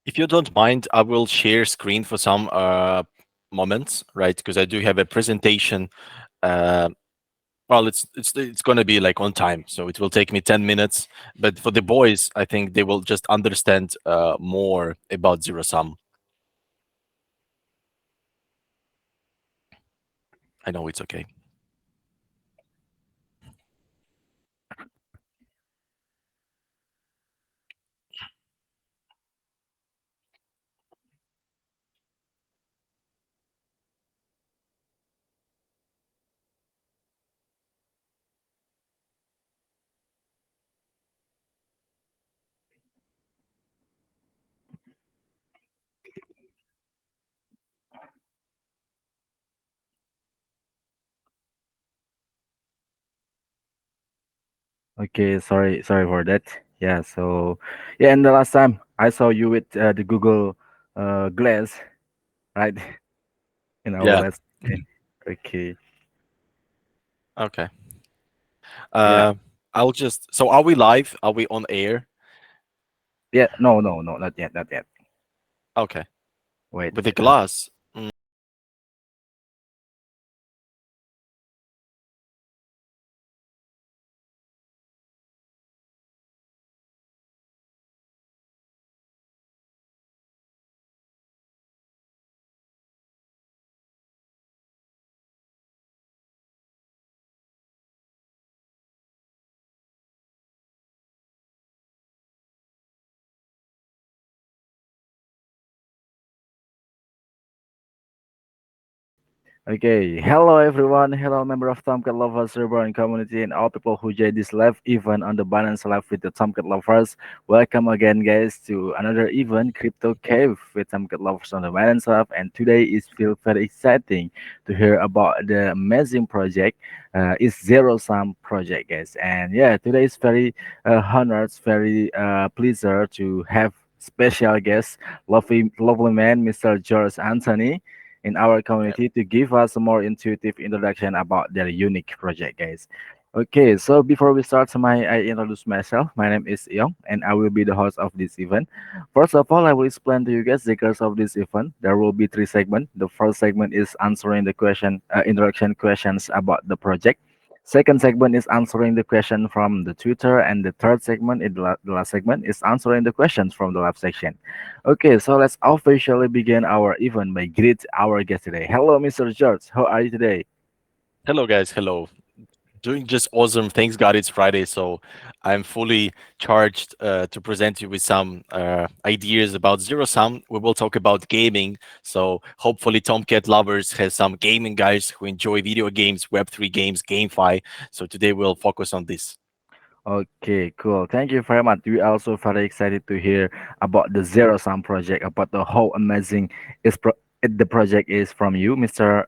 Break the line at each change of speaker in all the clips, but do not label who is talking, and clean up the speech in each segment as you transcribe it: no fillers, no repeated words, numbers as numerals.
If you don't mind, I will share screen for some moments, right? Because I do have a presentation. Uh, well, it's going to be like on time, so it will take me 10 minutes. But for the boys, I think they will just understand more about zero sum. I know it's okay.
Okay, sorry for that. Yeah, so yeah, and the last time I saw you with the Google Glass, right? In our
Yeah.
last. Okay.
Okay.
Yeah.
Uh, I'll just. So, are we live? Are we on air?
Yeah. No, no, no, not yet, not yet.
Okay.
Wait.
With the glass. Mm,
Okay, hello everyone. Hello, member of Tomcat Lovers server and community, and all people who join this live event on the Binance Live with the Tomcat Lovers. Welcome again, guys, to another event, Crypto Cave with Tomcat Lovers on the Binance Live. And today is feel very exciting to hear about the amazing project. It's ZeroSum project, guys. And yeah, today is very honored, very pleasure to have special guest, lovely man, Mr. George Anthony in our
yeah.
community to give us a more intuitive introduction about their unique project, guys. Okay, so before we start, I introduce myself. My name is Young, and I will be the host of this event. First of all, I will explain to you guys the course of this event. There will be three segments. The first segment is answering the introduction questions about the project. Second segment is answering the question from the Twitter, and the third segment, the last segment, is answering the questions from the live section. Okay, so let's officially begin our event by greet our guest today. Hello, Mr. George. How are you today?
Hello, guys. Hello. Doing just awesome. Thanks God it's Friday, so I'm fully charged to present you with some ideas about zero sum. We will talk about gaming, so hopefully Tomcat lovers has some gaming guys who enjoy video games, Web3 games, GameFi. So today we'll focus on this.
Okay, cool. Thank you very much. We are also very excited to hear about the Zero Sum project, about the how amazing the project is from you, Mr.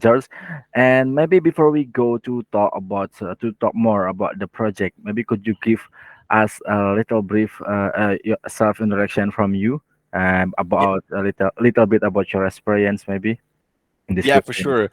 George. And maybe before we go to talk more about the project, maybe could you give us a little brief self introduction from you,
Yeah,
about a little bit about your experience, maybe in this
yeah, for
crypto
sure.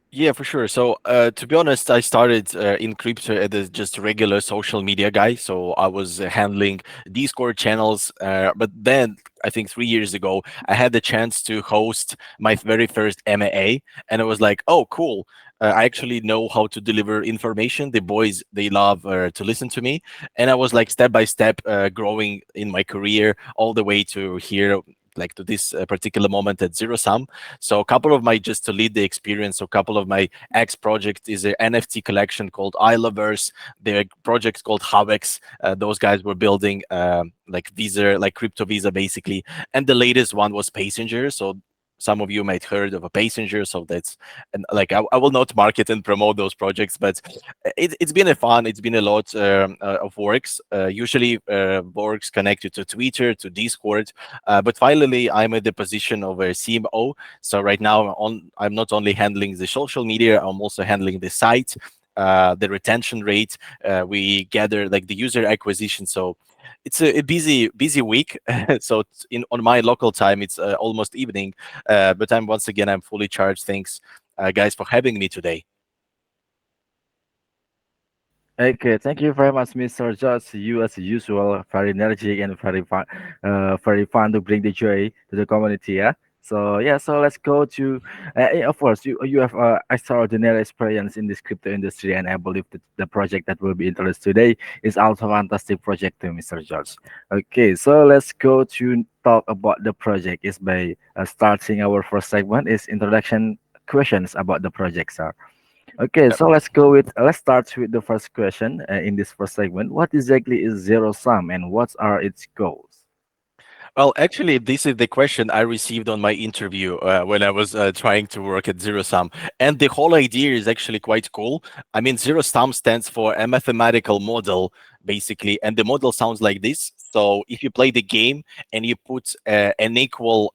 Yeah, for sure. So, to be honest, I started in crypto as just a regular social media guy. So I was handling Discord channels. But then, I think 3 years ago, I had the chance to host my very first MAA, and I was like, "Oh, cool! I actually know how to deliver information. The boys they love to listen to me." And I was like step by step growing in my career all the way to here. Like to this particular moment at Zero Sum. So a couple of my just to lead the experience. So a couple of my ex project is an NFT collection called Islaverse. Their project called Havex. Those guys were building like Visa, like crypto Visa basically. And the latest one was Passenger. So some of you might heard of a Passenger. So that's and like I will not market and promote those projects, but it's been a fun. It's been a lot of works. Usually works connected to Twitter, to Discord, but finally I'm at the position of a CMO. So right now I'm not only handling the social media, I'm also handling the site, the retention rate. We gather like the user acquisition. So it's a busy week. So in on my local time, it's almost evening. But I'm once again I'm fully charged. Thanks, guys, for having me today.
Okay, thank you very much, Mr. George. You, as usual, very energetic and very fun to bring the joy to the community. Yeah. So yeah, so let's go to. Of course, you have extraordinary experience in this crypto industry, and I believe that the project that will be introduced today is also a fantastic project to Mr. George. Okay, so let's go to talk about the project. Is by starting our first segment is introduction questions about the project, sir. Okay, so let's start with the first question in this first segment. What exactly is zero sum and what are its goals?
Well, actually, this is the question I received on my interview when I was trying to work at ZeroSum. And the whole idea is actually quite cool. I mean, ZeroSum stands for a mathematical model, basically. And the model sounds like this. So if you play the game and you put an equal,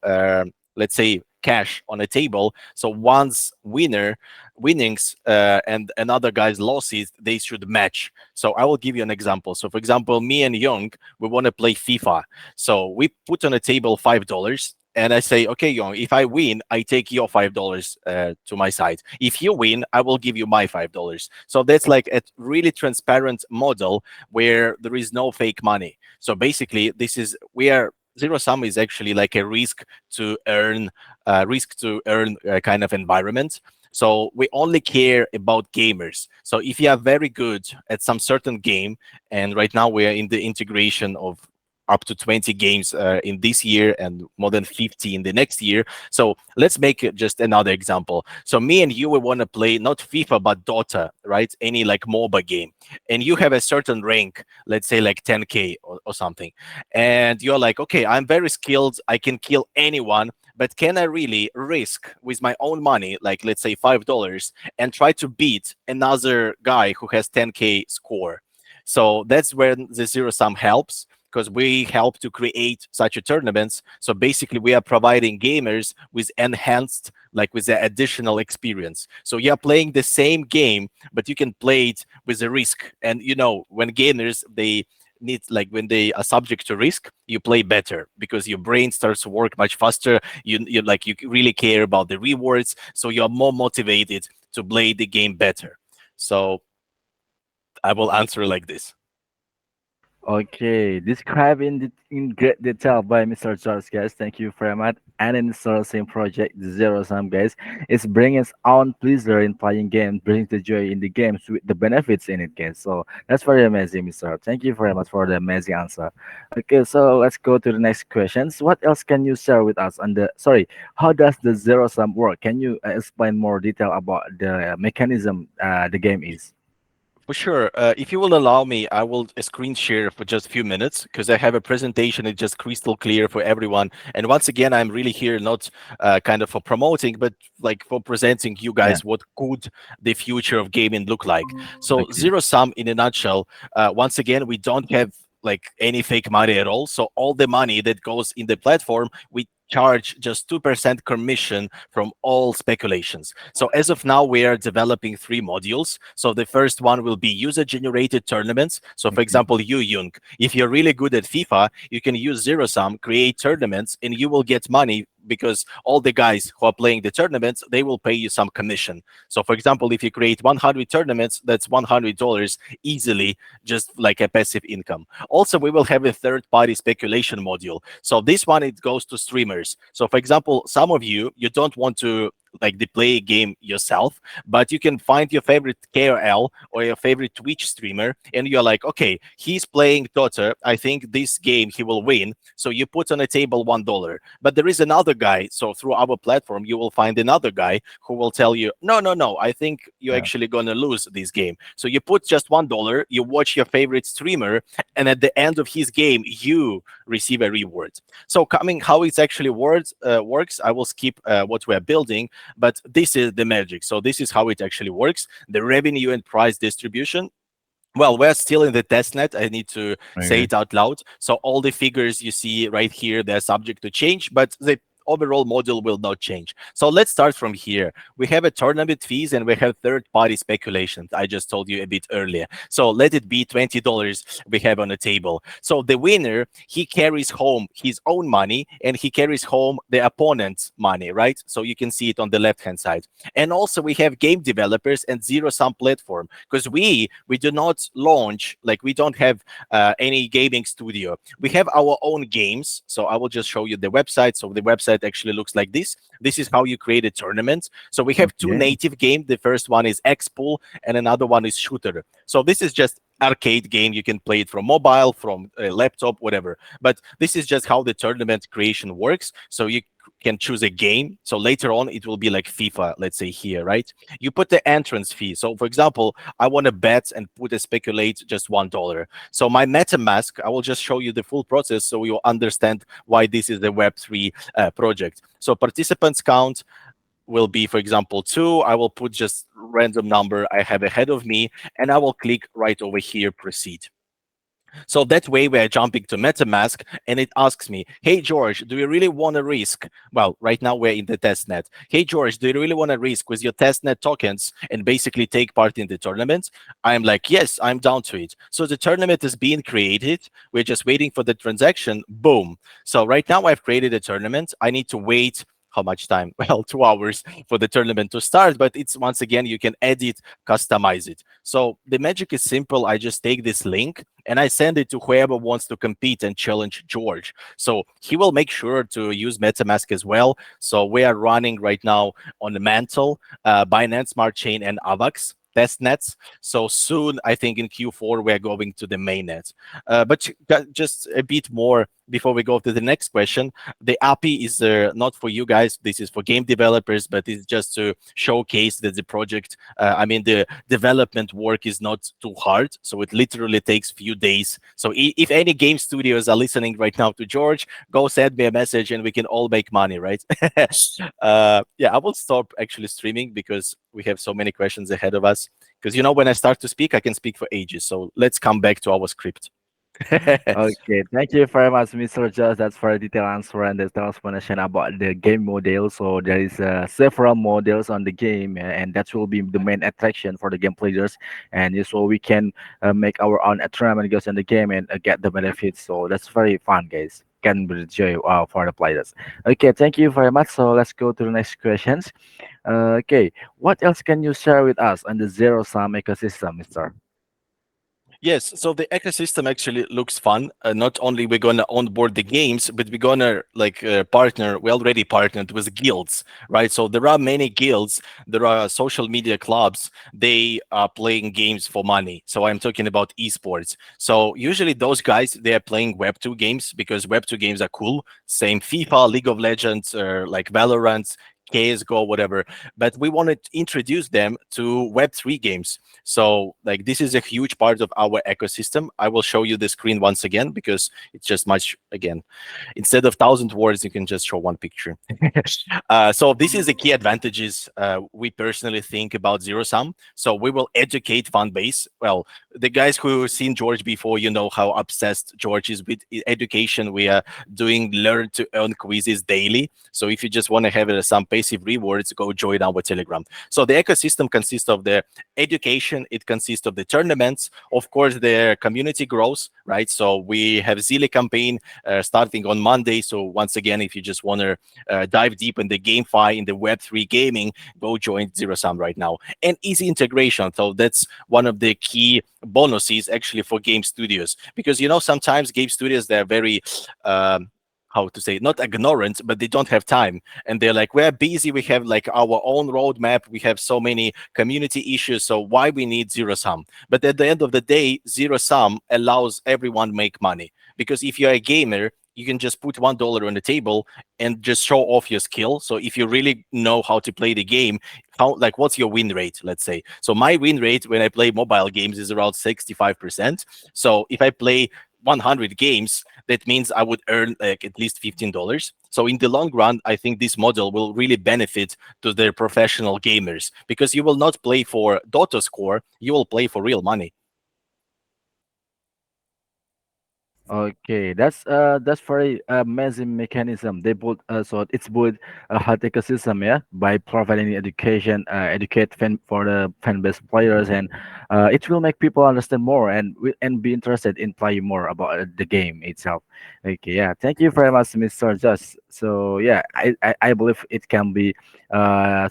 let's say, cash on a table, so one's winnings and another guy's losses, they should match. So I will give you an example. So for example, me and Young, we want to play FIFA, so we put on a table $5, and I say, okay, Young, if I win, I take your $5 to my side. If you win, I will give you my $5. So that's like a really transparent model where there is no fake money. So basically, this is we are zero sum is actually like a risk to earn kind of environment. So we only care about gamers. So if you are very good at some certain game, and right now we are in the integration of up to 20 games in this year and more than 50 in the next year. So let's make it just another example. So me and you, we want to play not FIFA but Dota, right? Any like MOBA game, and you have a certain rank, let's say like 10K or something, and you're like, okay, I'm very skilled, I can kill anyone, but can I really risk with my own money, like let's say $5, and try to beat another guy who has 10K score? So that's where the zero sum helps, because we help to create such a tournaments. So basically, we are providing gamers with enhanced, like with the additional experience. So you're playing the same game, but you can play it with a risk. And you know, when gamers they need, like when they are subject to risk, you play better because your brain starts to work much faster. You like you really care about the rewards, so you're more motivated to play the game better. So I will answer like this.
Okay, described in great detail by Mr. George, guys. Thank you very much. And in the same project, Zero Sum, guys, is bringing its own pleasure in playing games, brings the joy in the games with the benefits in it, guys. So that's very amazing, Mr. Thank you very much for the amazing answer. Okay, so let's go to the next questions. What else can you share with us on the? Sorry, how does the Zero Sum work? Can you explain more detail about the mechanism the game is?
For sure. If you will allow me, I will screen share for just a few minutes because I have a presentation. It's just crystal clear for everyone. And once again, I'm really here not kind of for promoting, but like for presenting you
Yeah.
guys what could the future of gaming look like. So
Okay.
zero sum in a nutshell. Once again, we don't have like any fake money at all. So all the money that goes in the platform, we charge just 2% commission from all speculations. So as of now, we are developing three modules. So the first one will be user-generated tournaments. So for
Okay.
example, you, Jung, if you're really good at FIFA, you can use zero sum, create tournaments, and you will get money because all the guys who are playing the tournaments, they will pay you some commission. So for example, if you create 100 tournaments, that's $100 easily, just like a passive income. Also, we will have a third-party speculation module. So this one, it goes to streamers. So for example, some of you don't want to like the play a game yourself, but you can find your favorite KOL or your favorite Twitch streamer, and you're like, okay, he's playing Dota. I think this game he will win. So you put on a table $1. But there is another guy. So through our platform, you will find another guy who will tell you, no, no, no, I think you're
Yeah.
actually gonna lose this game. So you put just $1, you watch your favorite streamer, and at the end of his game, you receive a reward. So coming how it actually works, I will skip what we're building, but this is the magic. So this is how it actually works. The revenue and price distribution, well, we're still in the test net. I need to say
Okay.
it out loud. So all the figures you see right here, they're subject to change, but overall model will not change. So let's start from here. We have a tournament fees and we have third party speculation. I just told you a bit earlier. So let it be $20 we have on the table. So the winner, he carries home his own money and he carries home the opponent's money, right? So you can see it on the left hand side. And also we have game developers and zero sum platform, because we do not launch, like we don't have any gaming studio. We have our own games. So I will just show you the website. So the website actually looks like this. This is how you create a tournament. So we have two
Okay.
native games. The first one is X-Pool and another one is Shooter. So this is just arcade game. You can play it from mobile, from a laptop, whatever. But this is just how the tournament creation works. So you can choose a game. So later on, it will be like FIFA, let's say here, right? You put the entrance fee. So for example, I want to bet and put a speculate just $1. So my MetaMask, I will just show you the full process so you'll understand why this is the Web3 project. So participants count will be, for example, 2. I will put just random number I have ahead of me, and I will click right over here, proceed. So that way we're jumping to MetaMask and it asks me, hey, George, do you really want to risk? Well, right now we're in the testnet. Hey, George, do you really want to risk with your testnet tokens and basically take part in the tournament? I'm like, yes, I'm down to it. So the tournament is being created. We're just waiting for the transaction. Boom. So right now I've created a tournament. I need to wait how much time? Well, 2 hours for the tournament to start, but it's once again, you can edit, customize it. So the magic is simple. I just take this link and I send it to whoever wants to compete and challenge George. So he will make sure to use MetaMask as well. So we are running right now on the Mantle, Binance Smart Chain, and AVAX test nets. So soon, I think in Q4, we're going to the mainnet. But just a bit more before we go to the next question. The API is not for you guys. This is for game developers, but it's just to showcase that the project, I mean, the development work is not too hard. So it literally takes few days. So if any game studios are listening right now to George, go send me a message and we can all make money, right? Yeah, I will stop actually streaming because we have so many questions ahead of us. Because, when I start to speak, I can speak for ages. So let's come back to our script.
Okay, thank you very much, Mr. Josh. That's very detailed answer and detailed explanation about the game model. So there is several models on the game, and that will be the main attraction for the game players. And so we can make our own tournament goes in the game and get the benefits. So that's very fun, guys. Can be enjoy for the players. Okay, thank you very much. So let's go to the next questions. Okay, what else can you share with us on the zero sum ecosystem, Mister?
Yes, so the ecosystem actually looks fun. Not only we're gonna onboard the games, but we're gonna like partner. We already partnered with guilds, right? So there are many guilds. There are social media clubs. They are playing games for money. So I'm talking about esports. So usually those guys they are playing Web2 games because Web2 games are cool. Same FIFA, League of Legends, or like Valorant, CS:GO, whatever. But we want to introduce them to Web3 games. So, like, this is a huge part of our ecosystem. I will show you the screen once again because it's just much, again, instead of 1,000 words, you can just show one picture. So this is the key advantages we personally think about zero sum. So we will educate fan base. Well, the guys who seen George before, you know how obsessed George is with education. We are doing learn to earn quizzes daily. So if you just want to have some passive rewards, go join our Telegram. So the ecosystem consists of the education. It consists of the tournaments. Of course, the community grows, right? So we have Zile campaign starting on Monday. So once again, if you just want to dive deep in the GameFi, in the Web3 gaming, go join ZeroSum right now. And easy integration. So that's one of the key bonuses actually for game studios. Because, sometimes game studios, they're very... how to say, not ignorant, but they don't have time, and they're like, we're busy, we have like our own roadmap, we have so many community issues, so why we need zero sum? But at the end of the day, zero sum allows everyone make money, because if you're a gamer, you can just put $1 on the table and just show off your skill. So if you really know how to play the game, what's your win rate, let's say? So my win rate when I play mobile games is around 65%. So if I play 100 games, that means I would earn like at least $15. So in the long run, I think this model will really benefit to the professional gamers, because you will not play for Dota score, you will play for real money.
that's very amazing mechanism. They build so it's build a hard ecosystem, yeah, by providing education, educate fan for the fan base players, and it will make people understand more and and be interested in playing more about the game itself. Okay, yeah, thank you very much, Mr. Just. So yeah, I believe it can be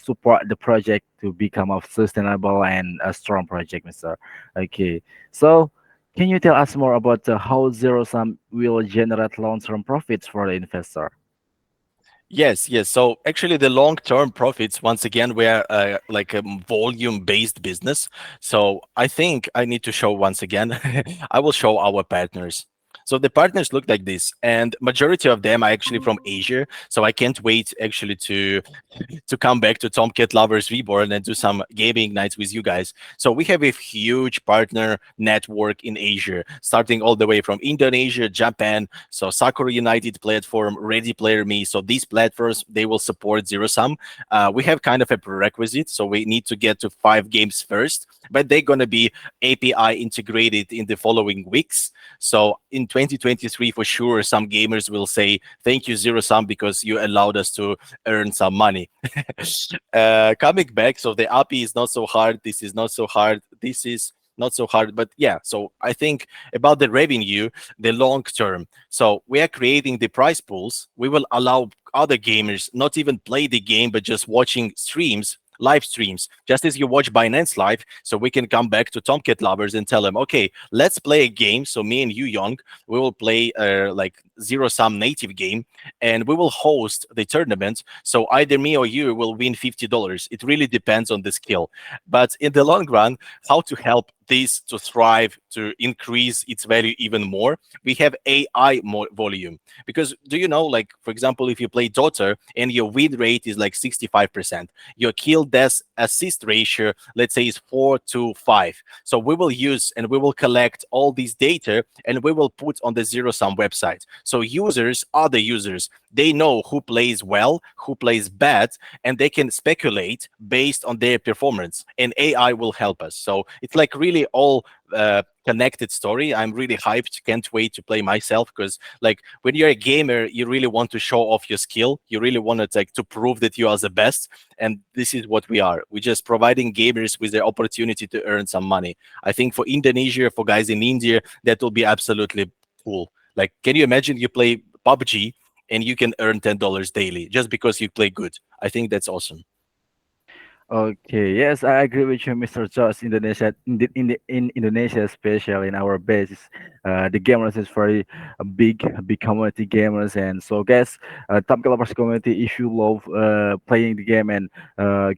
support the project to become a sustainable and a strong project, Mr. Okay, so. Can you tell us more about how zero sum will generate long-term profits for the investor?
Yes, yes. So actually, the long-term profits, once again, were like a volume-based business. So I think I need to show once again. I will show our partners. So the partners look like this, and majority of them are actually from Asia. So I can't wait actually to come back to Tomcat Lovers Reborn and do some gaming nights with you guys. So we have a huge partner network in Asia, starting all the way from Indonesia, Japan. So Sakura United platform, Ready Player Me. So these platforms, they will support ZeroSum. We have kind of a prerequisite, so we need to get to 5 games first, but they're gonna be API integrated in the following weeks. So in 2023, for sure, some gamers will say thank you ZeroSum because you allowed us to earn some money. Coming back, so the API is not so hard. This is not so hard. This is not so hard. But yeah, so I think about the revenue, the long term. So we are creating the prize pools. We will allow other gamers not even play the game, but just watching streams. Live streams, just as you watch Binance Live, so we can come back to Tomcat lovers and tell them, okay, let's play a game. So me and you, Young, we will play like zero sum native game, and we will host the tournament. So either me or you will win $50. It really depends on the skill. But in the long run, how to help this to thrive, to increase its value even more, we have AI volume. Because do you know, like, for example, if you play Dota and your win rate is like 65%, your kill death assist ratio, let's say, is 4 to 5. So we will use and we will collect all these data and we will put on the zero sum website. So users, other users, they know who plays well, who plays bad, and they can speculate based on their performance. And AI will help us. So it's like really all connected story. I'm really hyped. Can't wait to play myself because, like, when you're a gamer, you really want to show off your skill. You really want to like to prove that you are the best. And this is what we are. We're just providing gamers with the opportunity to earn some money. I think for Indonesia, for guys in India, that will be absolutely cool. Like, can you imagine you play PUBG and you can earn $10 daily just because you play good? I think that's awesome.
Okay, yes, I agree with you, Mr. Josh. Indonesia, in Indonesia, especially in our base, the gamers is very big community gamers, and so guys, top developers community. If you love playing the game and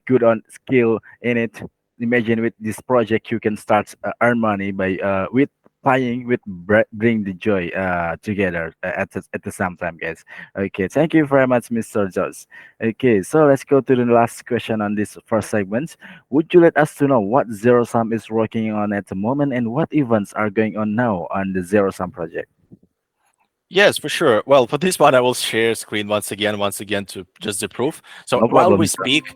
good on skill in it, imagine with this project you can start earn money by with playing with bring the joy together at the same time, guys. Okay, thank you very much, Mr. Josh. Okay, so let's go to the last question on this first segment. Would you let us to know what ZeroSum is working on at the moment and what events are going on now on the ZeroSum project?
Yes, for sure. Well, for this one, I will share screen once again to just the proof. So
No
while
problem,
we
Mr.
speak,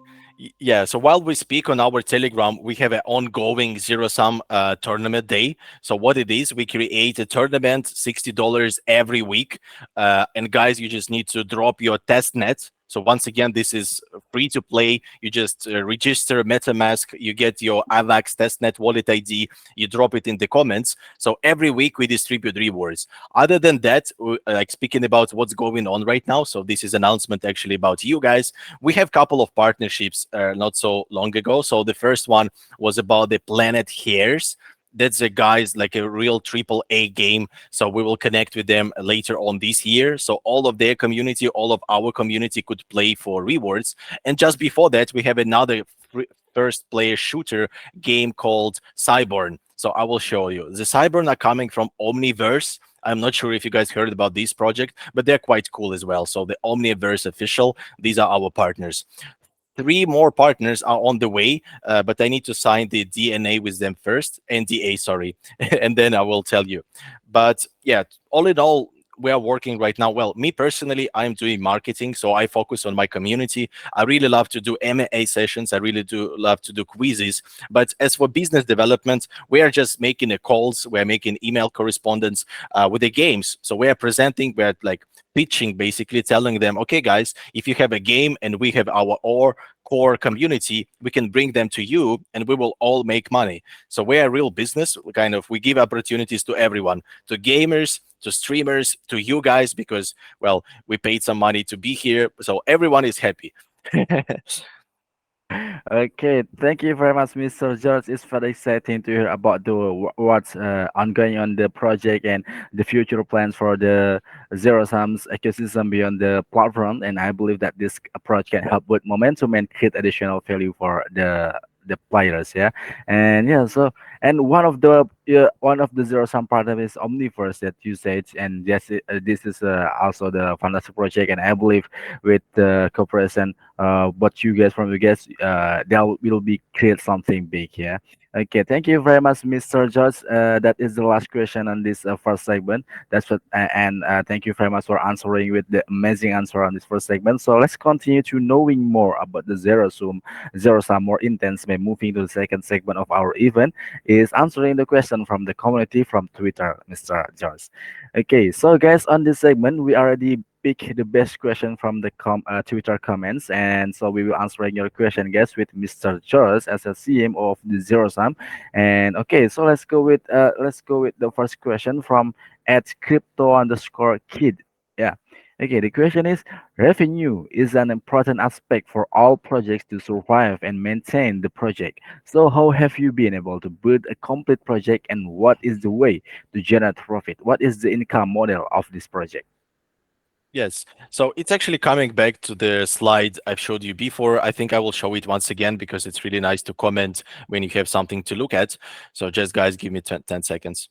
yeah. So while we speak on our Telegram, we have an ongoing zero sum tournament day. So what it is, we create a tournament, $60 every week, and guys, you just need to drop your test net. So once again, this is free to play. You just register MetaMask, you get your AVAX testnet wallet ID, you drop it in the comments. So every week we distribute rewards. Other than that, like speaking about what's going on right now, so this is announcement actually about you guys. We have a couple of partnerships not so long ago. So the first one was about the Planet Hairs. That's a guys like a real triple A game. So we will connect with them later on this year. So all of their community, all of our community could play for rewards. And just before that, we have another first player shooter game called Cyborn. So I will show you. The Cyborn are coming from Omniverse. I'm not sure if you guys heard about this project, but they're quite cool as well. So the Omniverse official, these are our partners. 3 more partners are on the way, but I need to sign the DNA with them first, NDA, sorry, and then I will tell you. But yeah, all in all, we are working right now. Well, me personally, I'm doing marketing, so I focus on my community. I really love to do M&A sessions. I really do love to do quizzes. But as for business development, we are just making the calls. We're making email correspondence with the games. So we are presenting. We're like pitching, basically telling them, okay, guys, if you have a game and we have our core community, we can bring them to you and we will all make money. So we're a real business. We give opportunities to everyone, to gamers, to streamers, to you guys, because, well, we paid some money to be here. So everyone is happy.
Okay, thank you very much, Mr. George. It's very exciting to hear about the what's ongoing on the project and the future plans for the Zero Sums ecosystem beyond the platform. And I believe that this approach can help with momentum and create additional value for the players. Yeah, and yeah, so and one of the Zero Sum partner is Omniverse that you said, and yes, this is also the fantastic project, and I believe with the cooperation but you guys from you guys there will be create something big, yeah. Okay, thank you very much, Mr. George. That is the last question on this first segment. That's what and thank you very much for answering with the amazing answer on this first segment. So let's continue to knowing more about the zero sum more intense by moving to the second segment of our event is answering the question from the community from Twitter, Mr. George. Okay, so guys, on this segment, we already pick the best question from the Twitter comments, and so we will answering your question, guys, with Mr. George as a CMO of the Zero Sum. And okay, so let's go with the first question from at crypto underscore kid. Yeah. Okay, the question is revenue is an important aspect for all projects to survive and maintain the project. So how have you been able to build a complete project and what is the way to generate profit? What is the income model of this project?
Yes. So it's actually coming back to the slide I've showed you before. I think I will show it once again because it's really nice to comment when you have something to look at. So just guys, give me 10 seconds.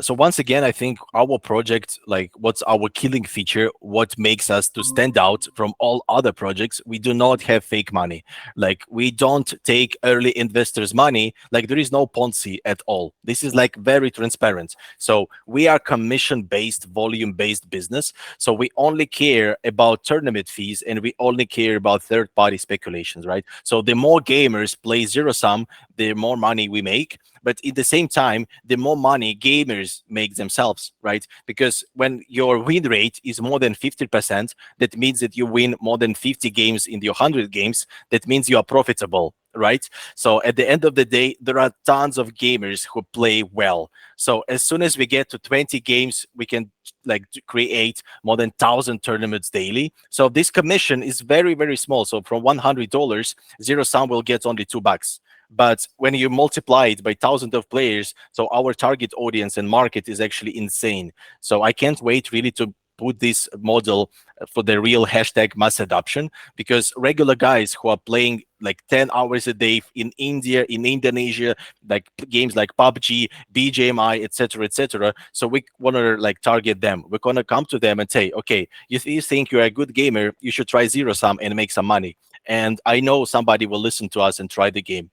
So once again, I think our project, like what's our killing feature, what makes us to stand out from all other projects, we do not have fake money. Like we don't take early investors' money. Like there is no Ponzi at all. This is like very transparent. So we are commission-based, volume-based business. So we only care about tournament fees and we only care about third-party speculations, right? So the more gamers play zero sum, the more money we make. But at the same time, the more money gamers make themselves, right? Because when your win rate is more than 50%, that means that you win more than 50 games in your 100 games. That means you are profitable, right? So at the end of the day, there are tons of gamers who play well. So as soon as we get to 20 games, we can like create more than 1,000 tournaments daily. So this commission is very, very small. So from $100, Zero Sum will get only $2. But when you multiply it by thousands of players, so our target audience and market is actually insane. So I can't wait really to put this model for the real hashtag mass adoption, because regular guys who are playing like 10 hours a day in India, in Indonesia, like games like PUBG, BGMI, etc., etc. So we want to like target them. We're going to come to them and say, okay, if you think you're a good gamer, you should try Zero Sum and make some money. And I know somebody will listen to us and try the game.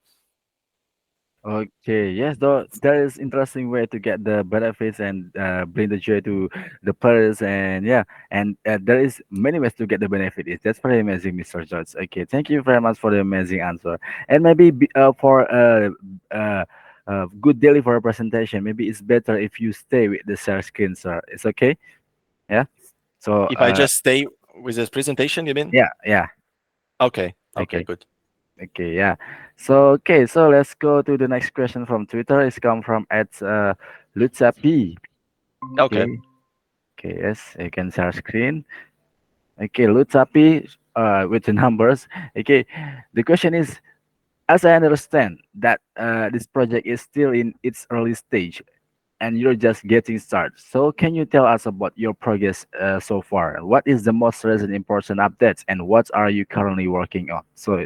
Okay, yes, though that is interesting way to get the benefits and bring the joy to the players, and yeah, and there is many ways to get the benefit. That's very amazing, Mr. George. Okay, thank you very much for the amazing answer. And maybe for uh, good daily for a presentation, maybe it's better if you stay with the share screen, sir. It's okay. Yeah. So
If I just stay with this presentation, you mean?
yeah, yeah.
Okay. Okay,
Okay.
good.
Okay, yeah. So okay, so let's go to the next question from Twitter. It's come from at Lutza P.
Okay.
Okay, okay, yes, you can share screen. Okay, Lutza P. With the numbers. Okay, the question is, as I understand that this project is still in its early stage and you're just getting started. So can you tell us about your progress so far? What is the most recent important updates and what are you currently working on? So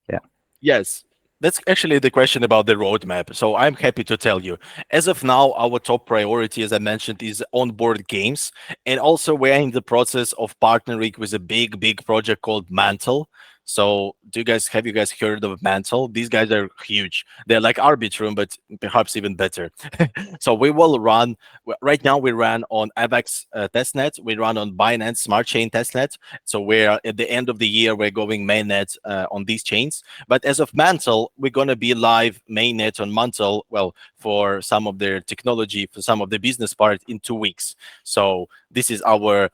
yeah.
Yes. That's actually the question about the roadmap. So I'm happy to tell you. As of now, our top priority, as I mentioned, is onboard games. And also we're in the process of partnering with a big, big project called Mantle. So, do you guys have you guys heard of Mantle? These guys are huge. They're like Arbitrum, but perhaps even better. So we will run right now. We run on AVAX testnet. We run on Binance Smart Chain testnet. So we're at the end of the year. We're going mainnet on these chains. But as of Mantle, we're gonna be live mainnet on Mantle. Well, for some of their technology, for some of the business part in 2 weeks. So this is our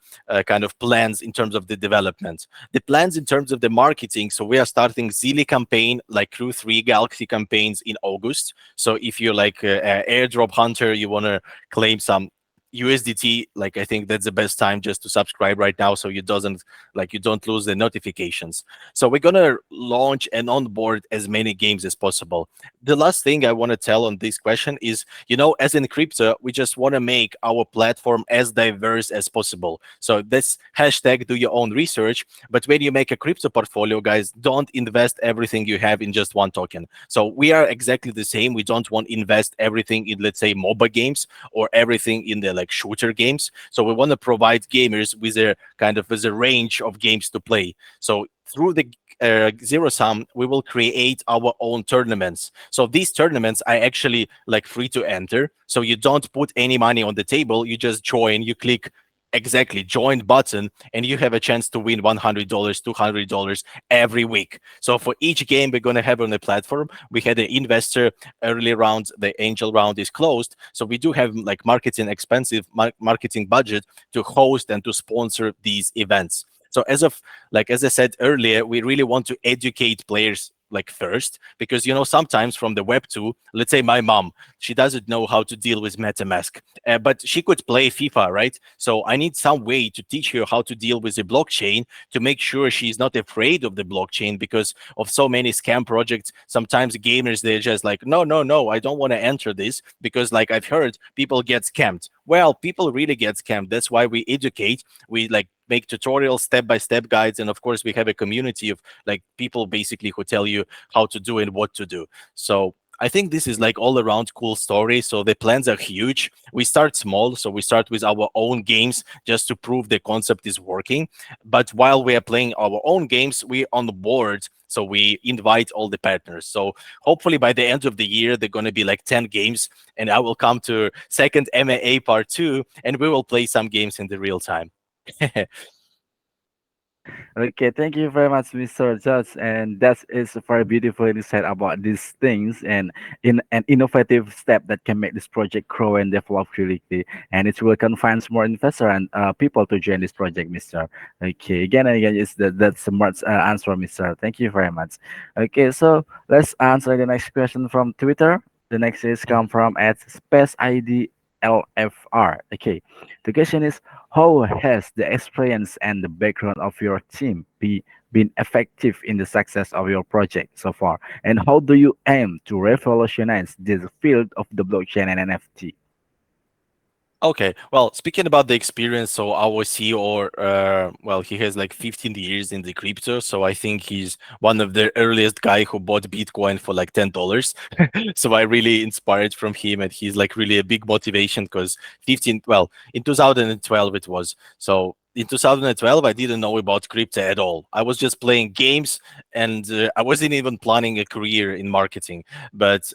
kind of plans in terms of the development. The plans in terms of the marketing. So we are starting Zilli campaign, like Crew 3 Galaxy campaigns in August. So if you're like an airdrop hunter, you want to claim some USDT, like I think that's the best time just to subscribe right now, so you don't lose the notifications. So we're gonna launch and onboard as many games as possible. The last thing I want to tell on this question is, as in crypto, we just want to make our platform as diverse as possible. So this hashtag do your own research. But when you make a crypto portfolio, guys, don't invest everything you have in just one token. So we are exactly the same. We don't want to invest everything in, let's say, MOBA games or everything in the like shooter games. So we want to provide gamers with a range of games to play. So through the ZeroSum, we will create our own tournaments. So these tournaments are actually like free to enter. So you don't put any money on the table. You just join. You click exactly join button, and you have a chance to win $100, $200 every week. So for each game we're going to have on the platform, we had an investor early round. The angel round is closed, so we do have like marketing budget to host and to sponsor these events. So as I said earlier, we really want to educate players like first, because sometimes from the web 2, let's say my mom, she doesn't know how to deal with MetaMask, but she could play FIFA, right? So I need some way to teach her how to deal with the blockchain, to make sure she's not afraid of the blockchain, because of so many scam projects. Sometimes gamers, they're just like, no, no, no, I don't want to enter this, because like I've heard people get scammed. Well, people really get scammed. That's why we educate. We like make tutorials, step-by-step guides, and of course we have a community of like people basically who tell you how to do and what to do. So I think this is like all around cool story. So the plans are huge. We start small, so we start with our own games just to prove the concept is working. But while we are playing our own games, we on the board, so we invite all the partners. So hopefully by the end of the year, they're going to be like 10 games, and I will come to second MAA part 2, and we will play some games in the real time.
Okay, thank you very much, Mr. Judge. And that is very beautifully said about these things and in an innovative step that can make this project grow and develop quickly. And it will convince more investor and people to join this project, Mr. Okay, again and again, is that's a smart answer, Mr. Thank you very much. Okay, so let's answer the next question from Twitter. The next is come from at Space ID LFR. Okay, the question is, how has the experience and the background of your team been effective in the success of your project so far? And how do you aim to revolutionize this field of the blockchain and NFT?
Okay, well, speaking about the experience, so our CEO, well, he has like 15 years in the crypto, so I think he's one of the earliest guy who bought Bitcoin for like $10. So I really inspired from him, and he's like really a big motivation, because well, in 2012 it was. So in 2012, I didn't know about crypto at all. I was just playing games, and I wasn't even planning a career in marketing. But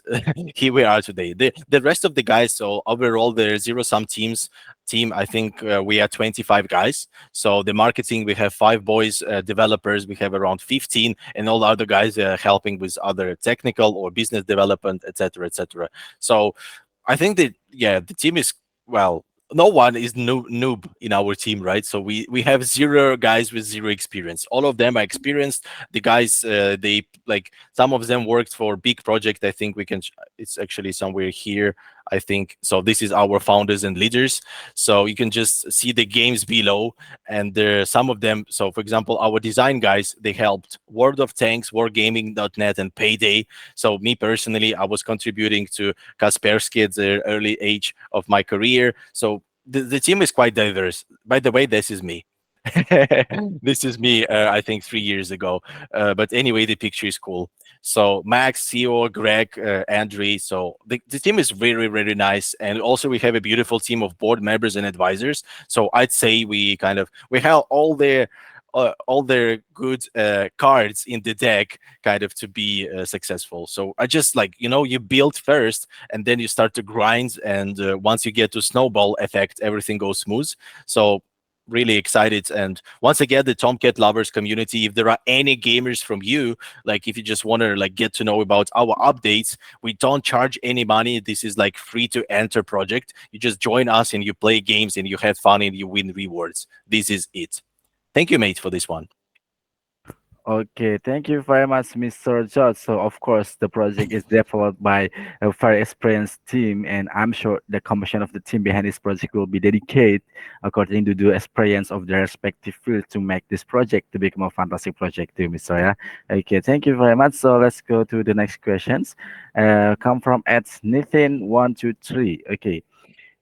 here we are today. The rest of the guys, so overall, the zero sum team, I think we are 25 guys. So the marketing, we have 5 boys, developers, we have around 15, and all the other guys helping with other technical or business development, etc., etc. So I think that, yeah, the team is, well, no one is noob in our team, right? So we have 0 guys with 0 experience. All of them are experienced. The guys, they like, some of them worked for big project. I think we can. It's actually somewhere here, I think. So this is our founders and leaders. So you can just see the games below, and there some of them. So for example, our design guys, they helped World of Tanks, Wargaming.net, and Payday. So me personally, I was contributing to Kaspersky at the early age of my career. So the team is quite diverse. By the way, this is me. This is me, I think 3 years ago. But anyway, the picture is cool. So Max, CEO, Greg, Andre. So the team is very, very nice. And also we have a beautiful team of board members and advisors. So I'd say we have all their good cards in the deck kind of to be successful. So I just like, you build first and then you start to grind, and once you get to snowball effect, everything goes smooth. So really excited. And once again, the Tomcat lovers community, if there are any gamers from you, like if you just want to like get to know about our updates, we don't charge any money. This is like free to enter project. You just join us and you play games and you have fun and you win rewards. This is it. Thank you, mate, for this one.
Okay, thank you very much, Mr. George. So, of course, the project is developed by a very experienced team, and I'm sure the commission of the team behind this project will be dedicated according to the experience of their respective field to make this project to become a fantastic project too, Mr. Yeah. Okay, thank you very much. So let's go to the next questions. Come from at Nathan123. Okay.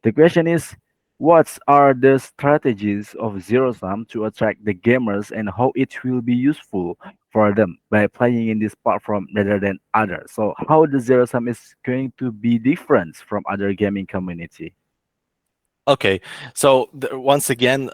The question is, what are the strategies of ZeroSum to attract the gamers and how it will be useful for them by playing in this platform rather than others? So how the ZeroSum is going to be different from other gaming community?
Okay, so once again,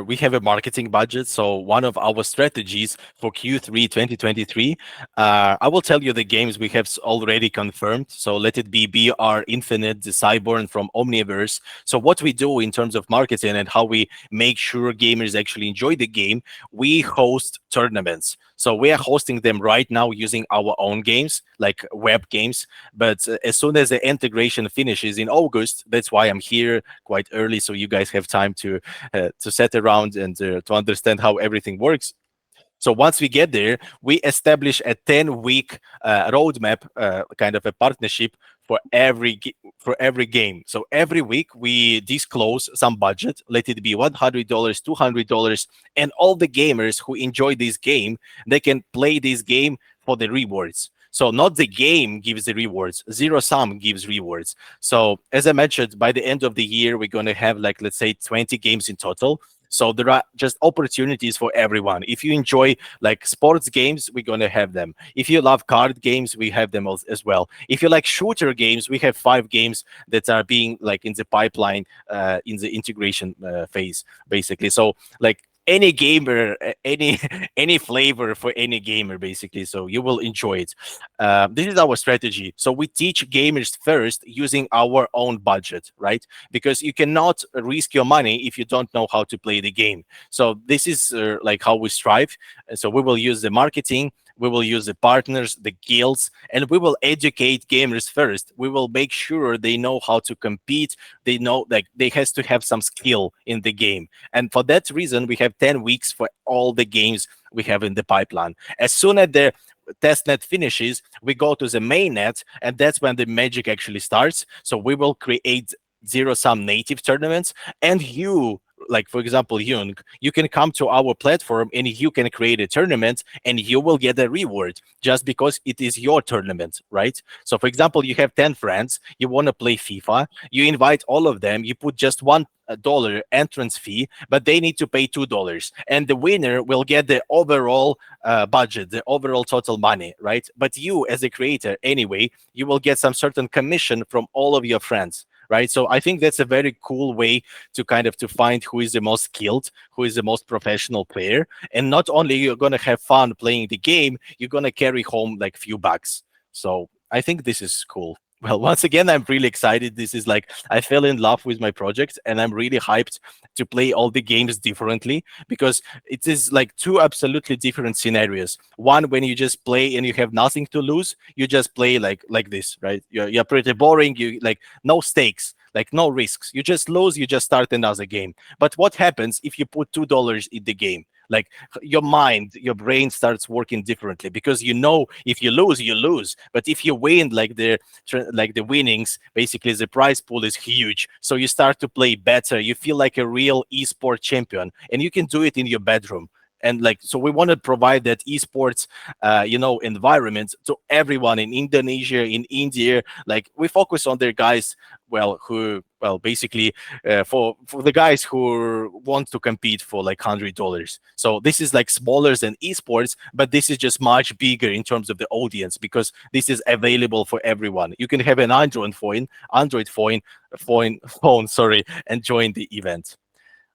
we have a marketing budget. So one of our strategies for Q3 2023, I will tell you the games we have already confirmed. So let it be BR Infinite, the Cyborn from Omniverse. So what we do in terms of marketing and how we make sure gamers actually enjoy the game, we host tournaments. So we are hosting them right now using our own games, like web games. But as soon as the integration finishes in August, that's why I'm here quite early, so you guys have time to set around and to understand how everything works. So once we get there, we establish a 10-week roadmap, kind of a partnership for every game. So every week we disclose some budget, let it be $100, $200, and all the gamers who enjoy this game, they can play this game for the rewards. So not the game gives the rewards, zero sum gives rewards. So as I mentioned, by the end of the year, we're going to have like, let's say 20 games in total. So there are just opportunities for everyone. If you enjoy like sports games, we're going to have them. If you love card games, we have them as well. If you like shooter games, we have 5 games that are being like in the pipeline, in the integration phase, basically. So like any gamer, any any flavor for any gamer, basically. So you will enjoy it. This is our strategy. So we teach gamers first using our own budget, right? Because you cannot risk your money if you don't know how to play the game. So this is like how we strive. So we will use the marketing, we will use the partners, the guilds, and we will educate gamers first. We will make sure they know how to compete. They know like they has to have some skill in the game. And for that reason, we have 10 weeks for all the games we have in the pipeline. As soon as the testnet finishes, we go to the mainnet, and that's when the magic actually starts. So we will create zero sum native tournaments, and you, like for example Jung, you can come to our platform and you can create a tournament and you will get a reward just because it is your tournament, right? So for example, you have 10 friends, you want to play FIFA, you invite all of them, you put just $1 entrance fee, but they need to pay $2, and the winner will get the overall budget, the overall total money, right? But you as a creator anyway, you will get some certain commission from all of your friends, right? So I think that's a very cool way to kind of to find who is the most skilled, who is the most professional player. And not only you're going to have fun playing the game, you're going to carry home like few bucks. So I think this is cool. Well, once again, I'm really excited. This is like I fell in love with my project, and I'm really hyped to play all the games differently, because it is like two absolutely different scenarios. One, when you just play and you have nothing to lose, you just play like this, right? You're pretty boring. You like no stakes, like no risks. You just lose, you just start another game. But what happens if you put $2 in the game? Like your mind, your brain starts working differently, because you know if you lose, you lose. But if you win, like the winnings, basically the prize pool is huge. So you start to play better. You feel like a real esport champion, and you can do it in your bedroom. And like, so we want to provide that esports environment to everyone in Indonesia, in India. Like we focus on their guys, basically, for the guys who want to compete for like $100. So this is like smaller than esports, but this is just much bigger in terms of the audience, because this is available for everyone. You can have an Android phone, sorry, and join the event.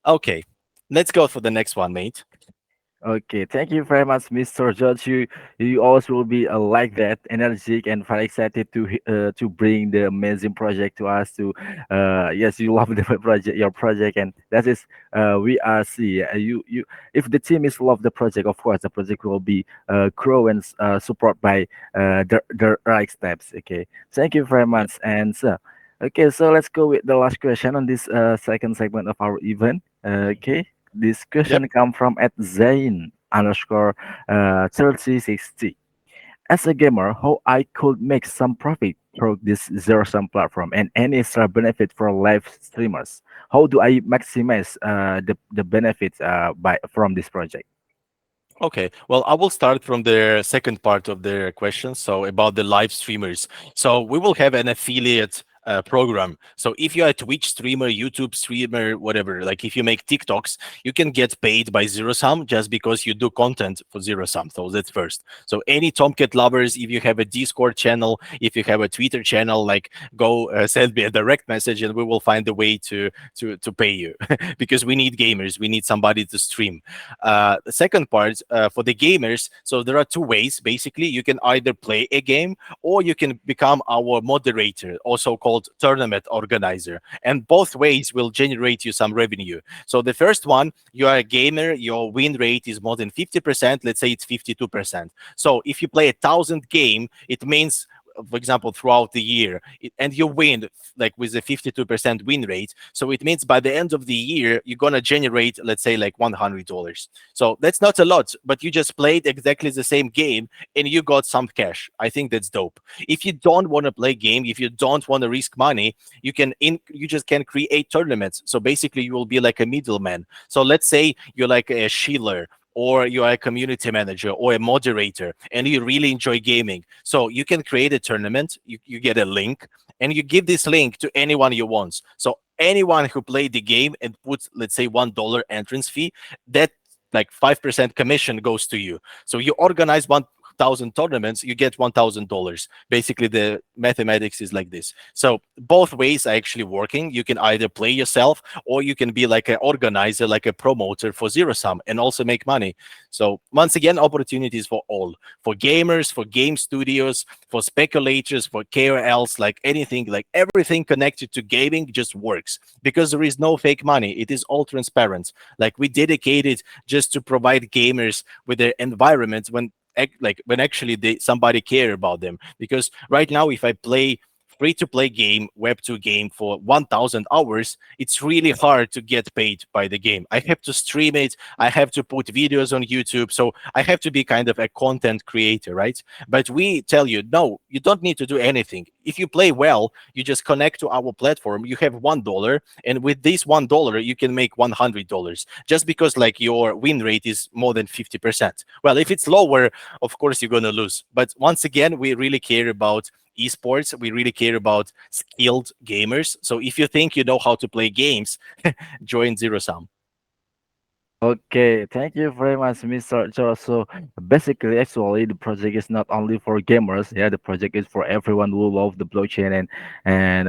Okay, let's go for the next one, mate.
Okay, thank you very much, Mr. George. You always will be like that, energetic and very excited to bring the amazing project to us. To yes, you love the project, your project, and that is we are see you if the team is love the project, of course the project will be grow and support by the right steps. Okay, thank you very
Yep.
much, and so. Okay, so let's go with the last question on this second segment of our event. Okay, this
Yep.
question come from at Zain underscore 3060. As a gamer, how I could make some profit through this zero sum platform and any extra benefit for live streamers? How do I maximize the benefits by from this project?
Okay, well, I will start from the second part of the question. So, about the live streamers. So, we will have an affiliate program. So, if you're a Twitch streamer, YouTube streamer, whatever, like if you make TikToks, you can get paid by ZeroSum just because you do content for ZeroSum. So, that's first. So, any Tomcat lovers, if you have a Discord channel, if you have a Twitter channel, like go send me a direct message and we will find a way to pay you because we need gamers, we need somebody to stream. The second part for the gamers, so there are two ways. Basically, you can either play a game or you can become our moderator, also called tournament organizer. And both ways will generate you some revenue. So the first one, you are a gamer, your win rate is more than 50%. Let's say it's 52%. So if you play 1,000 game, it means, for example, throughout the year, and you win like with a 52% win rate. So it means by the end of the year, you're going to generate, let's say, like $100. So that's not a lot, but you just played exactly the same game and you got some cash. I think that's dope. If you don't want to play game, if you don't want to risk money, you just can create tournaments. So basically, you will be like a middleman. So let's say you're like a Schiller, or you are a community manager or a moderator and you really enjoy gaming. So you can create a tournament, you get a link, and you give this link to anyone you want. So anyone who played the game and puts, let's say, $1 entrance fee, that like 5% commission goes to you. So you organize 1,000 tournaments, you get $1,000. Basically, the mathematics is like this. So both ways are actually working. You can either play yourself or you can be like an organizer, like a promoter for ZeroSum and also make money. So once again, opportunities for all, for gamers, for game studios, for speculators, for KOLs, like anything, like everything connected to gaming just works because there is no fake money. It is all transparent. Like we dedicated just to provide gamers with their environment when actually somebody care about them. Because right now, if I play free to play game, web 2 game for 1,000 hours, it's really hard to get paid by the game. I have to stream it, I have to put videos on YouTube, so I have to be kind of a content creator, right? But we tell you, no, you don't need to do anything. If you play well, you just connect to our platform, you have $1, and with this $1, you can make $100 just because like your win rate is more than 50%. Well, if it's lower, of course you're going to lose. But once again, we really care about esports. We really care about skilled gamers. So if you think you know how to play games, join ZeroSum.
Okay, thank you very much, Mr. Cho. So basically, actually, the project is not only for gamers. Yeah, the project is for everyone who love the blockchain and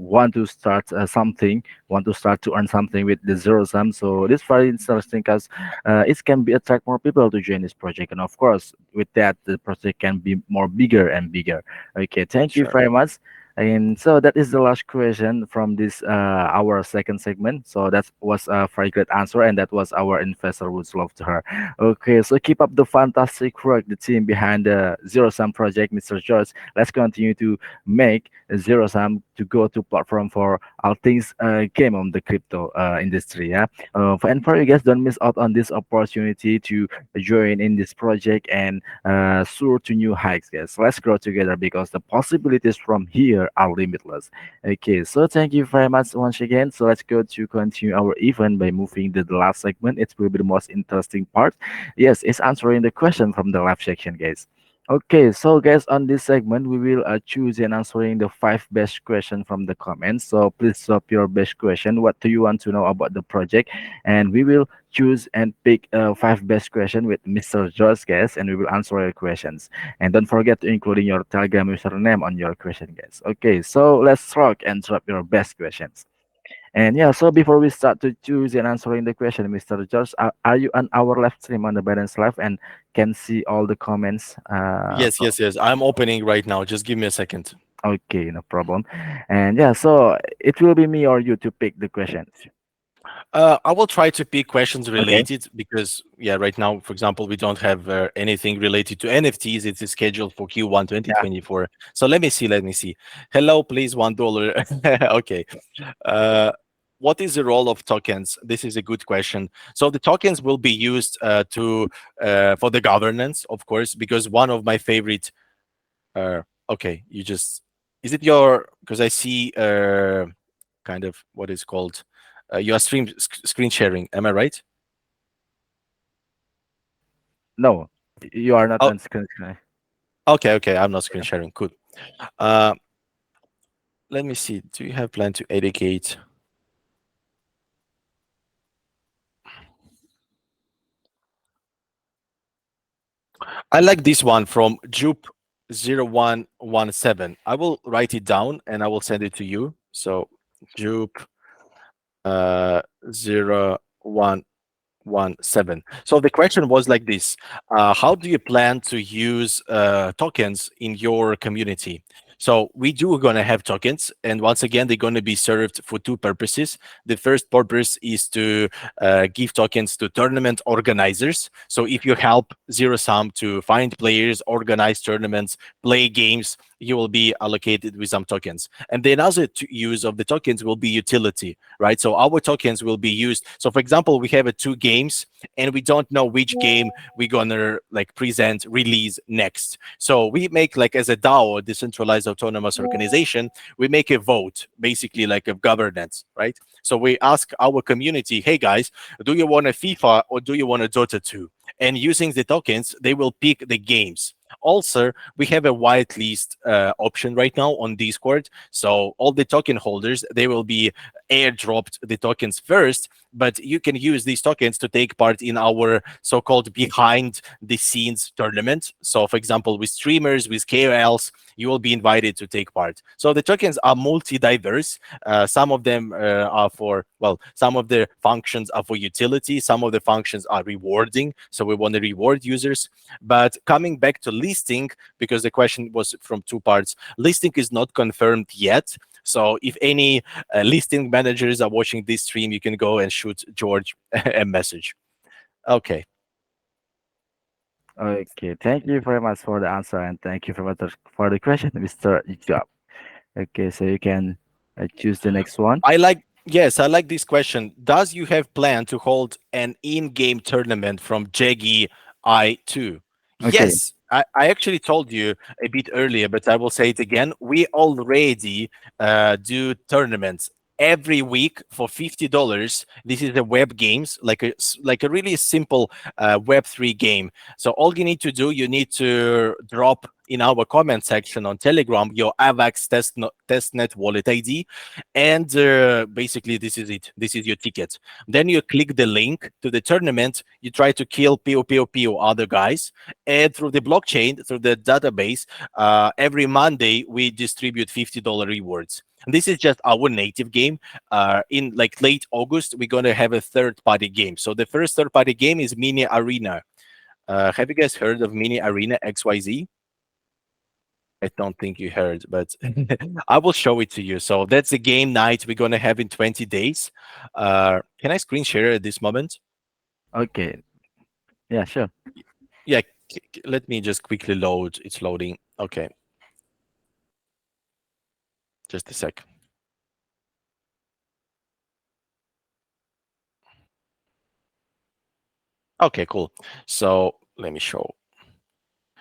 want to start something, want to start to earn something with the zero sum. So this very interesting because it can be attract more people to join this project, and of course, with that, the project can be more bigger and bigger. Okay, thank you
Sure.
very much. And so that is the last question from this our second segment. So that was a very great answer, and that was our investor would love to her. Okay, so keep up the fantastic work, the team behind the Zero Sum project, Mr. George. Let's continue to make Zero Sum to go to platform for all things game on the crypto industry. Yeah, and for you guys, don't miss out on this opportunity to join in this project and soar to new heights, guys. Let's grow together because the possibilities from here are limitless. Okay, so thank you very much once again. So let's go to continue our event by moving to the last segment. It will be the most interesting part. Yes, it's answering the question from the live section, guys. Okay, so guys, on this segment, we will choose and answering the five best question from the comments. So please drop your best question. What do you want to know about the project? And we will choose and pick five best question with Mr. George, guys, and we will answer your questions. And don't forget to including your Telegram username on your question, guys. Okay, so let's rock and drop your best questions. And yeah, so before we start to choose and answering the question, Mr. George, are you on our live stream on the Balance Live and can see all the comments?
Yes, yes, yes. I'm opening right now. Just give me a second.
Okay, no problem. And yeah, so it will be me or you to pick the questions.
I will try to pick questions
Okay.
related because, yeah, right now, for example, we don't have anything related to NFTs. It is scheduled for Q1
Yeah.
2024. So let me see. Let me see. Hello, please, $1. Okay. Uh, what is the role of tokens? This is a good question. So the tokens will be used to for the governance, of course, because one of my favorite. Uh, okay, you just is it your because I see kind of what is called you are screen sharing. Am I right?
No, you are not
Oh,
on screen.
okay, okay. I'm not screen sharing. Good. Uh, let me see. Do you have plan to educate? I like this one from Jupe0117. I will write it down and I will send it to you. So Jupe 0117. So the question was like this: how do you plan to use tokens in your community? So we do gonna have tokens, and once again, they're gonna be served for two purposes. The first purpose is to give tokens to tournament organizers. So if you help ZeroSum to find players, organize tournaments, play games, you will be allocated with some tokens. And the other use of the tokens will be utility, right? So our tokens will be used. So for example, we have two games and we don't know which game we're gonna like present, release next. So we make like as a DAO, decentralized autonomous organization, we make a vote, basically like a governance, right? So we ask our community, hey guys, do you want a FIFA or do you want a Dota 2? And using the tokens, they will pick the games. Also, we have a whitelist option right now on Discord. So all the token holders, they will be airdropped the tokens first, but you can use these tokens to take part in our so-called behind the scenes tournament. So for example, with streamers, with KOLs, you will be invited to take part. So the tokens are multi-diverse. Some of them are for, well, some of the functions are for utility. Some of the functions are rewarding. So we want to reward users. But coming back to listing, because the question was from two parts, listing is not confirmed yet. So if any listing managers are watching this stream, you can go and shoot George a message. Okay.
Okay, thank you very much for the answer and thank you very much for the question, Mr. Job. Okay, so you can choose the next one.
I like yes, I like this question. Does you have plan to hold an in-game tournament from Jeggy I2?
Okay,
Yes, I actually told you a bit earlier, but I will say it again. We already do tournaments every week for $50. This is a web games, like a really simple Web3 game. So all you need to do, you need to drop in our comment section on Telegram your AVAX testnet wallet ID, and basically this is it. This is your ticket. Then you click the link to the tournament. You try to kill PO other guys, and through the blockchain, through the database, every Monday we distribute $50 rewards. And this is just our native game. In like late August, we're gonna have a third-party game. So the first third-party game is Mini Arena. Have you guys heard of Mini Arena XYZ? I don't think you heard, but I will show it to you. So that's the game night we're gonna have in 20 days. Can I screen share at this moment?
okay, yeah, sure.
Yeah, let me just quickly load. It's loading. Okay, just a sec. Okay, cool. So let me show.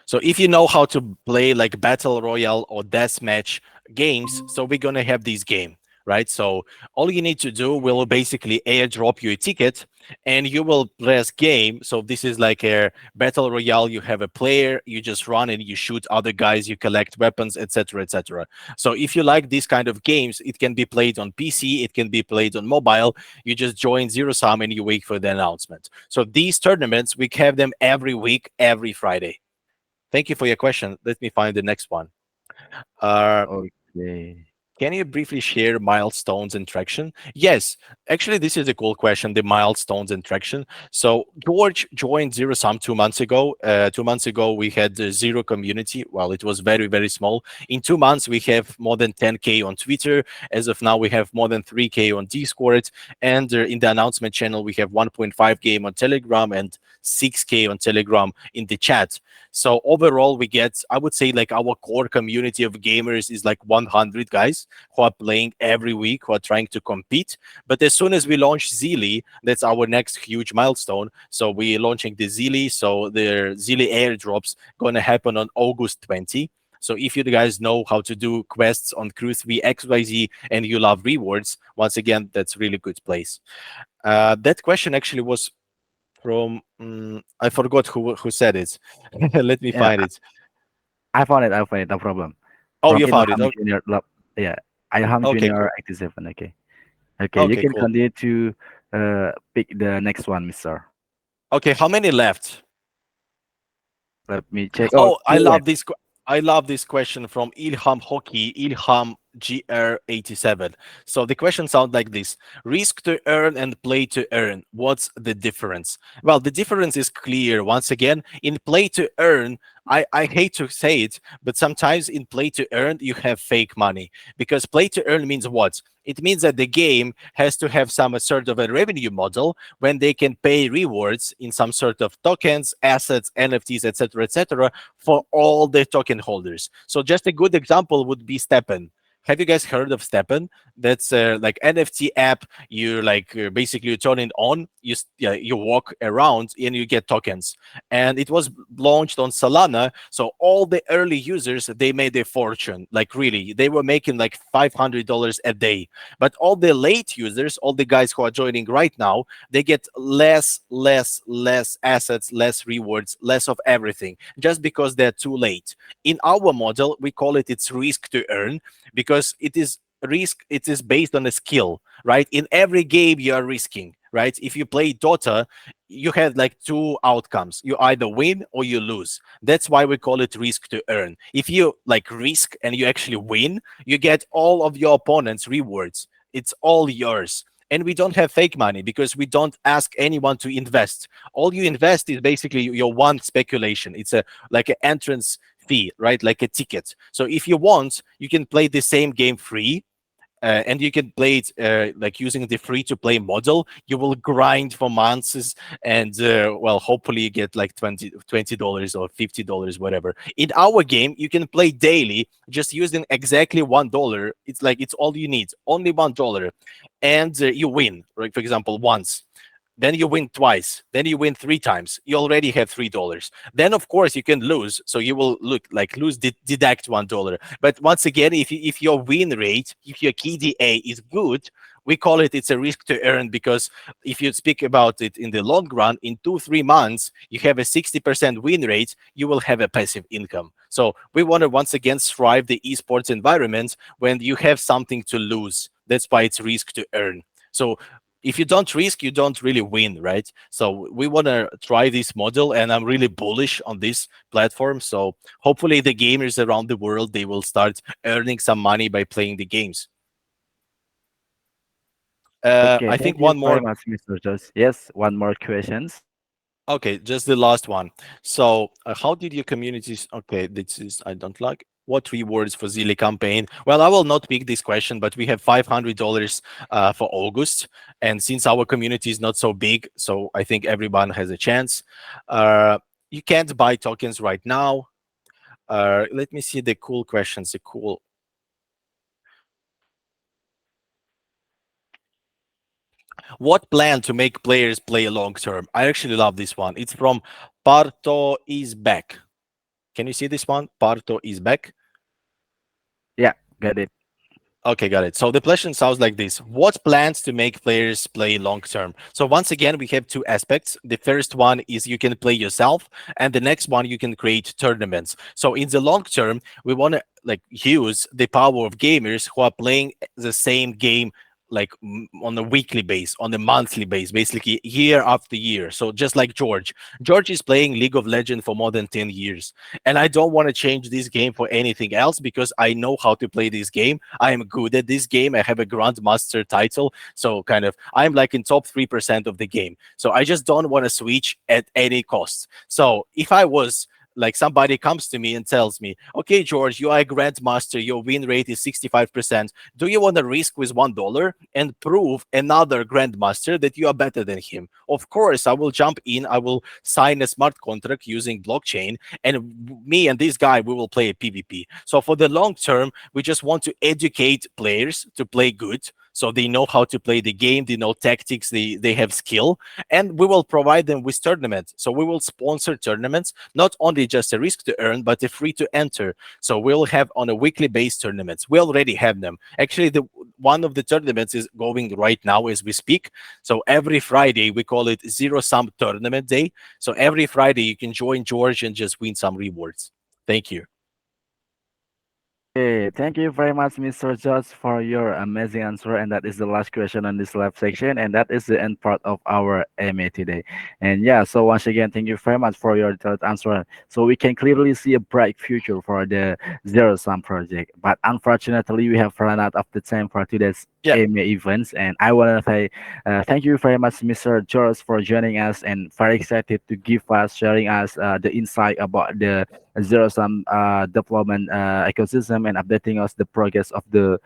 So if you know how to play like battle royale or deathmatch games, so we're gonna have this game, right? So all you need to do will basically airdrop you a ticket, and you will press game. So this is like a battle royale. You have a player, you just run and you shoot other guys, you collect weapons, etc., etc. So if you like these kind of games, it can be played on PC, it can be played on mobile. You just join ZeroSum and you wait for the announcement. So these tournaments, we have them every week, every Friday. Thank you for your question. Let me find the next one. Uh,
Okay.
Can you briefly share milestones and traction? Yes, actually, this is a cool question, the milestones and traction. So George joined ZeroSum 2 months ago. 2 months ago, we had the zero community. Well, it was very, very small. In 2 months, we have more than 10K on Twitter. As of now, we have more than 3K on Discord. And in the announcement channel, we have 1.5K on Telegram and 6K on Telegram in the chat. So overall, we get, I would say, like our core community of gamers is like 100 guys who are playing every week, who are trying to compete. But as soon as we launch Zili, that's our next huge milestone. So we're launching the Zili. So the Zili airdrops going to happen on August 20. So if you guys know how to do quests on Crew 3 XYZ and you love rewards, once again, that's really good place. That question actually was from I forgot who said it. Let me
Yeah,
find it.
I found it. I found it. No problem.
Oh,
From
you found it.
Ilham Junior. Yeah, Ilham
Okay,
Junior
cool.
87. Okay. Okay, you
Okay,
can
cool.
continue to pick the next one, Mister.
Okay, how many left?
Let me check. Oh,
Oh, I
two
love
left.
this. I love this question from Ilham Hockey, Ilham GR87. So the question sounds like this: risk to earn and play to earn. What's the difference? Well, the difference is clear. Once again, in play to earn, I hate to say it, but sometimes in play to earn, you have fake money because play to earn means what? It means that the game has to have some sort of a revenue model when they can pay rewards in some sort of tokens, assets, NFTs, etc., for all the token holders. So just a good example would be Steppen. Have you guys heard of Steppen? That's like NFT app. You like basically you turn it on. Yeah, you walk around and you get tokens. And it was launched on Solana. So all the early users they made a fortune. Like really, they were making like $500 a day. But all the late users, all the guys who are joining right now, they get less assets, less rewards, less of everything, just because they're too late. In our model, we call it it's risk to earn because it is risk, it is based on a skill, right? In every game you are risking, right? If you play Dota, you have like two outcomes. You either win or you lose. That's why we call it risk to earn. If you like risk and you actually win, you get all of your opponent's rewards. It's all yours. And we don't have fake money because we don't ask anyone to invest. All you invest is basically your one speculation. It's a like an entrance fee, right? Like a ticket. So if you want, you can play the same game free, and you can play it like using the free to play model. You will grind for months and well, hopefully you get like $20 or $50, whatever. In our game, you can play daily just using exactly $1. It's like it's all you need, only $1, and you win. Right, for example, once. Then you win twice. Then you win 3 times. You already have $3. Then of course you can lose. So you will look like lose deduct $1. But once again, if your win rate, if your KDA is good, we call it it's a risk to earn because if you speak about it in the long run, in 2-3 months, you have a 60% win rate, you will have a passive income. So we want to once again strive the esports environment when you have something to lose. That's why it's risk to earn. So if you don't risk, you don't really win, right? So we want to try this model, and I'm really bullish on this platform. So hopefully, the gamers around the world they will start earning some money by playing the games.
Okay,
I
thank
think
you
one
very
more.
much, Mr. Josh. Yes, one more questions.
Okay, just the last one. So, how did your communities? Okay, this is I don't like. What rewards for Zili campaign? Well, I will not pick this question, but we have $500 for August, and since our community is not so big, so I think everyone has a chance. You can't buy tokens right now. Let me see the cool questions. The cool. What plan to make players play long term? I actually love this one. It's from Parto is back. Can you see this one? Parto is back.
Yeah, got it.
Okay, got it. So the question sounds like this. What plans to make players play long term? So once again, we have two aspects. The first one is you can play yourself, and the next one you can create tournaments. So in the long term, we want to like use the power of gamers who are playing the same game like on a weekly base, on a monthly base, basically year after year. So just like George is playing League of Legends for more than 10 years, and I don't want to change this game for anything else because I know how to play this game. I am good at this game. I have a grandmaster title, so kind of I'm like in top 3% of the game. So I just don't want to switch at any cost. So if I was like somebody comes to me and tells me, okay, George, you are a grandmaster, your win rate is 65%. Do you want to risk with $1 and prove another grandmaster that you are better than him? Of course, I will jump in. I will sign a smart contract using blockchain, and me and this guy, we will play a PvP. So for the long term, we just want to educate players to play good. So they know how to play the game, they know tactics, they have skill, and we will provide them with tournaments. So we will sponsor tournaments, not only just a risk to earn, but a free to enter. So we'll have on a weekly based tournaments. We already have them. Actually, the one of the tournaments is going right now as we speak. So every Friday we call it ZeroSum Tournament Day. So every Friday you can join George and just win some rewards. Thank you.
Okay, thank you very much, Mr. Josh, for your amazing answer. And that is the last question on this live section. And that is the end part of our MA today. And yeah, so once again, thank you very much for your detailed answer. So we can clearly see a bright future for the Zero Sum project. But unfortunately, we have run out of the time for today's
Yeah.
AMA events. And I want to say thank you very much, Mr. Josh, for joining us and very excited to give us, sharing us the insight about the zero sum development ecosystem and updating us the progress of the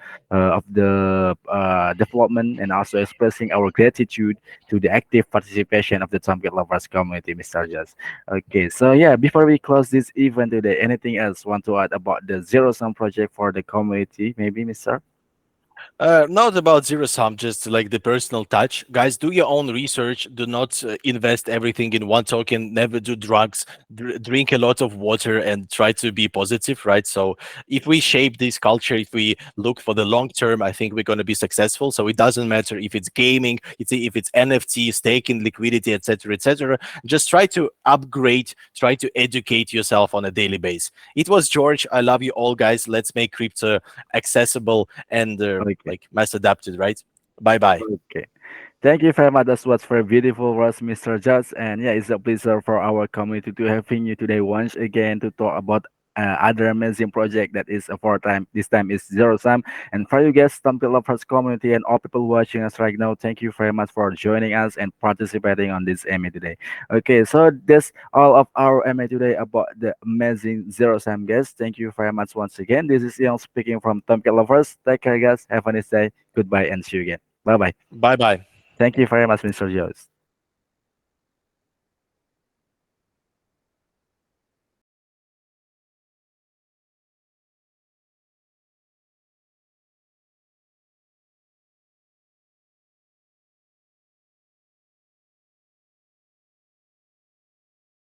development and also expressing our gratitude to the active participation of the Tomcat lovers community, Mr. Just. Okay, so yeah, before we close this event today, anything else want to add about the zero sum project for the community, maybe, Mr.?
Not about zero sum, just like the personal touch. Guys, do your own research. Do not invest everything in one token. Never do drugs. Drink a lot of water and try to be positive, right? So, if we shape this culture, if we look for the long term, I think we're going to be successful. So, it doesn't matter if it's gaming, if it's NFT, staking, liquidity, etc., etc. Just try to upgrade, try to educate yourself on a daily basis. It was George. I love you all, guys. Let's make crypto accessible and
Okay.
like mass adapted, right? Bye bye.
Okay. Thank you very much. That was very beautiful words, Mr. Judge. And yeah, it's a pleasure for our community to having you today once again to talk about other amazing project that is for time. This time is Zero Sum. And for you guys, Thumbtail Lovers community and all people watching us right now, thank you very much for joining us and participating on this MA today. Okay, so that's all of our MA today about the amazing Zero Sum guys. Thank you very much once again. This is Young speaking from Thumbtail Lovers. Take care, guys. Have a nice day. Goodbye and see you again. Bye bye.
Bye bye.
Thank you very much, Mr. Jones.